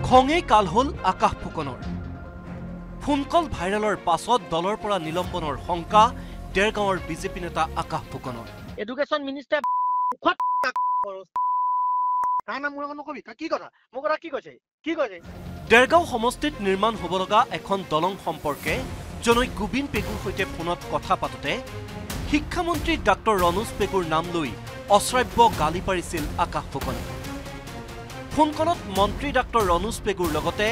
খঙেই কাল হল আকাশ ফুকনৰ ফোন কল ভাইৰালৰ পাছত দলৰ পৰা নিলম্বনৰ শংকা দেৰগাঁৱৰ বিজেপি নেতা আকাশ ফুকনৰ এডুকেশ্যন মিনিষ্টাৰ দেৰগাঁও সমষ্টিত নিৰ্মাণ হ'ব লগা এখন দলং সম্পৰ্কে জনৈক গোবিন পেগুৰ সৈতে ফোনত কথা পাতোতে শিক্ষামন্ত্ৰী ডাক্তৰ ৰণোজ পেগুৰ নাম লৈ অশ্ৰাব্য গালি পাৰিছিল আকাশ ফুকনে ফোন কলত মন্ত্ৰী ডাক্তৰ ৰণোজ পেগুৰ লগতে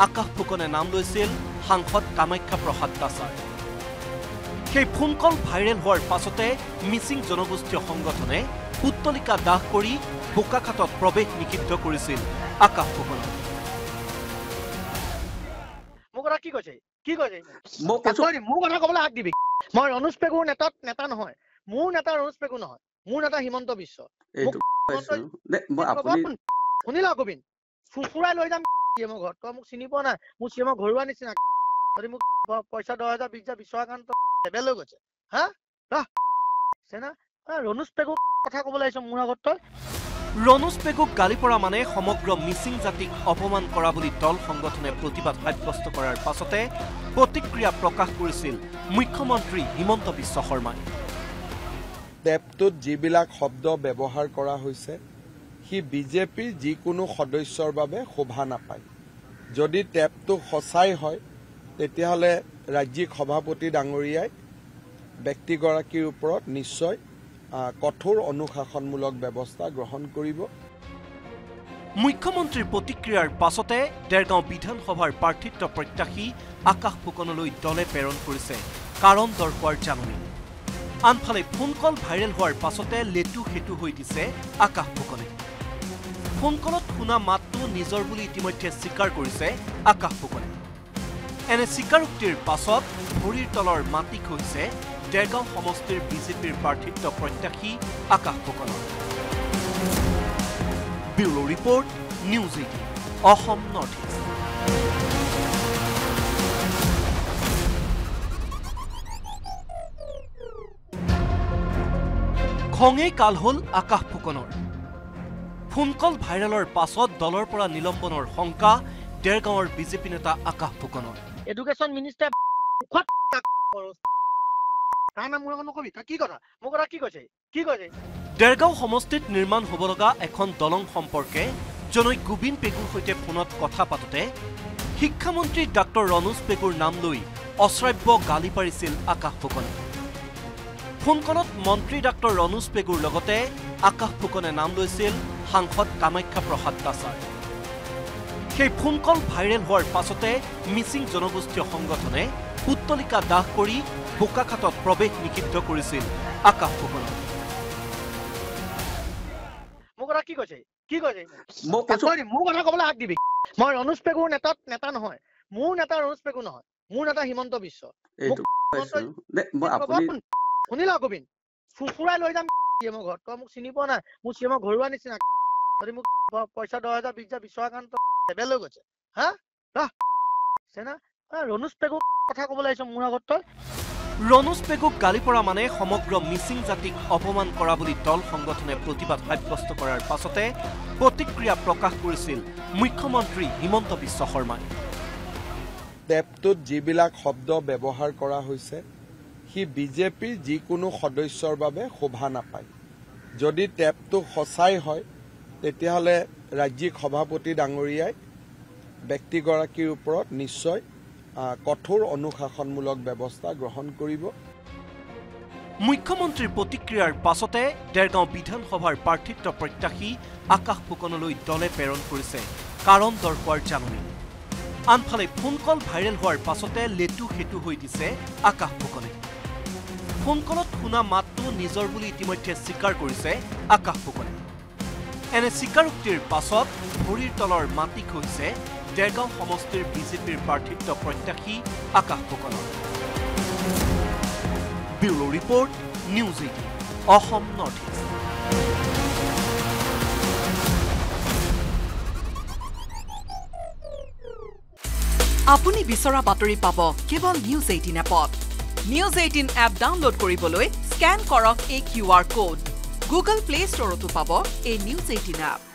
আকাশ ফুকনে নাম লৈছিল সাংসদ কামাখ্যা প্ৰসাদ দাসাৰ সেই ফোন কল ভাইৰেল হোৱাৰ পাছতে মিচিং জনগোষ্ঠীয় সংগঠনে উত্তলিকা দাহ কৰি বোকাখাটত প্ৰৱেশ নিষিদ্ধ কৰিছিল আকাশ ফুকনক মই ৰণোজ পেগুৰ নেতা নহয় মোৰ নেতা ৰণোজ পেগু নহয় মোৰ নেতা হিমন্ত বিশ্ব শুনিলা গোবিন ফুফুৰাই লৈ যাম মোৰ ঘৰত তই মোক চিনি পোৱা নাই মোৰ চিএমৰ ঘৰুৱা নিচিনা যদি মোক পইচা 10,000 20,000 বিশ্বকান্ত লেবেল হৈ গৈছে হা সেনা ৰণোজ পেগুক কথা ক'বলৈ আহিছ মোৰ আগত তই ৰণোজ পেগুক গালি পৰা মানে সমগ্ৰ মিচিং জাতিক অপমান কৰা বুলি দল সংগঠনে প্ৰতিবাদ সাব্যস্ত কৰাৰ পাছতে প্ৰতিক্ৰিয়া প্ৰকাশ কৰিছিল মুখ্যমন্ত্ৰী হিমন্ত বিশ্ব শৰ্মাই টেপটোত যিবিলাক শব্দ ব্যৱহাৰ কৰা হৈছে হি বিজেপিৰ যিকোনো সদস্যৰ বাবে শোভা নাপায় যদি টেপটো সঁচাই হয় তেতিয়াহ'লে ৰাজ্যিক সভাপতি ডাঙৰীয়াই ব্যক্তিগৰাকীৰ ওপৰত নিশ্চয় কঠোৰ অনুশাসনমূলক ব্যৱস্থা গ্ৰহণ কৰিব মুখ্যমন্ত্ৰীৰ প্ৰতিক্ৰিয়াৰ পাছতে দেৰগাঁও বিধানসভাৰ প্ৰাৰ্থিত্ব প্ৰত্যাশী আকাশ ফুকনলৈ দলে প্ৰেৰণ কৰিছে কাৰণ দৰকাৰ জাননী আনফালে ফোন কল ভাইৰেল হোৱাৰ পাছতে লেটু হেতু হৈ দিছে আকাশ ফুকনে ফোন কলত শুনা মাতটো নিজৰ বুলি ইতিমধ্যে স্বীকাৰ কৰিছে আকাশ ফুকনে এনে স্বীকাৰোক্তিৰ পাছত ভৰিৰ তলৰ মাটি খহিছে দেৰগাঁও সমষ্টিৰ বিজেপিৰ প্ৰাৰ্থিত্ব প্ৰত্যাশী আকাশ ফুকনৰ bureau report news 18 Assam north east খঙেই কাল হল আকাশ ফুকনৰ ফোন কল ভাইৰালৰ পাছত দলৰ পৰা নিলম্বনৰ শংকা দেৰগাঁৱৰ বিজেপি নেতা আকাশ ফুকনৰ এডুকেশ্যন মিনিষ্টাৰ দেৰগাঁও সমষ্টিত নিৰ্মাণ হ'ব লগা এখন দলং সম্পৰ্কে জনৈক গোবিন পেগুৰ সৈতে ফোনত কথা পাতোতে শিক্ষামন্ত্ৰী ডাক্তৰ ৰণোজ পেগুৰ নাম লৈ অশ্ৰাব্য গালি পাৰিছিল আকাশ ফুকনে ফোন কলত মন্ত্ৰী ডাক্তৰ ৰণোজ পেগুৰ লগতে আকাশ ফুকনে নাম লৈছিল সাংসদ কামাখ্যা প্ৰসাদ দাসাৰ সেই ফোন কল ভাইৰেল হোৱাৰ পাছতে মিচিং জনগোষ্ঠীয় সংগঠনে উত্তলিকা দাহ কৰি বোকাখাটত প্ৰৱেশ নিষিদ্ধ কৰিছিল আকাশ ফুকনক মই ৰণোজ পেগুৰ নেতা নহয় মোৰ নেতা ৰণোজ পেগু নহয় মোৰ নেতা হিমন্ত বিশ্ব শুনিলা গোবিন ফুফুৰাই লৈ যাম মোৰ ঘৰত তই মোক চিনি পোৱা নাই মোৰ চিএমৰ ঘৰুৱা নিচিনা যদি মোক পইচা 10,000 20,000 বিশ্বকান্ত লেবেল হৈ গৈছে হা সেনা ৰণোজ পেগুক কথা ক'বলৈ আহিছ মোৰ আগত তই ৰণোজ পেগুক গালি পৰা মানে সমগ্ৰ মিচিং জাতিক অপমান কৰা বুলি দল সংগঠনে প্ৰতিবাদ সাব্যস্ত কৰাৰ পাছতে প্ৰতিক্ৰিয়া প্ৰকাশ কৰিছিল মুখ্যমন্ত্ৰী হিমন্ত বিশ্ব শৰ্মাই টেপটোত যিবিলাক শব্দ ব্যৱহাৰ কৰা হৈছে হি বিজেপিৰ যিকোনো সদস্যৰ বাবে শোভা নাপায় যদি টেপটো সঁচাই হয় তেতিয়াহ'লে ৰাজ্যিক সভাপতি ডাঙৰীয়াই ব্যক্তিগৰাকীৰ ওপৰত নিশ্চয় কঠোৰ অনুশাসনমূলক ব্যৱস্থা গ্ৰহণ কৰিব মুখ্যমন্ত্ৰীৰ প্ৰতিক্ৰিয়াৰ পাছতে দেৰগাঁও বিধানসভাৰ প্ৰাৰ্থিত্ব প্ৰত্যাশী আকাশ ফুকনলৈ দলে প্ৰেৰণ কৰিছে কাৰণ দৰকাৰ জাননী আনফালে ফোন কল ভাইৰেল হোৱাৰ পাছতে লেটু হেতু হৈ দিছে আকাশ ফুকনে ফোন কলত শুনা মাতটো নিজৰ বুলি ইতিমধ্যে স্বীকাৰ কৰিছে আকাশ ফুকনে এনে স্বীকাৰোক্তিৰ পাছত ভৰিৰ তলৰ মাটি খহিছে দেৰগাঁও সমষ্টিৰ বিজেপিৰ প্ৰাৰ্থিত্ব প্ৰত্যাশী আকাশ ফুকনৰ bureau report news 18 Assam north east আপুনি বিচৰা বাতৰি পাব কেৱল নিউজ 18 এপত নিউজ 18 এপ ডাউনলোড কৰিবলৈ স্ক্যান কৰক এই QR কোড গুগল প্লে ষ্টৰতো পাব এই নিউজ 18 এপ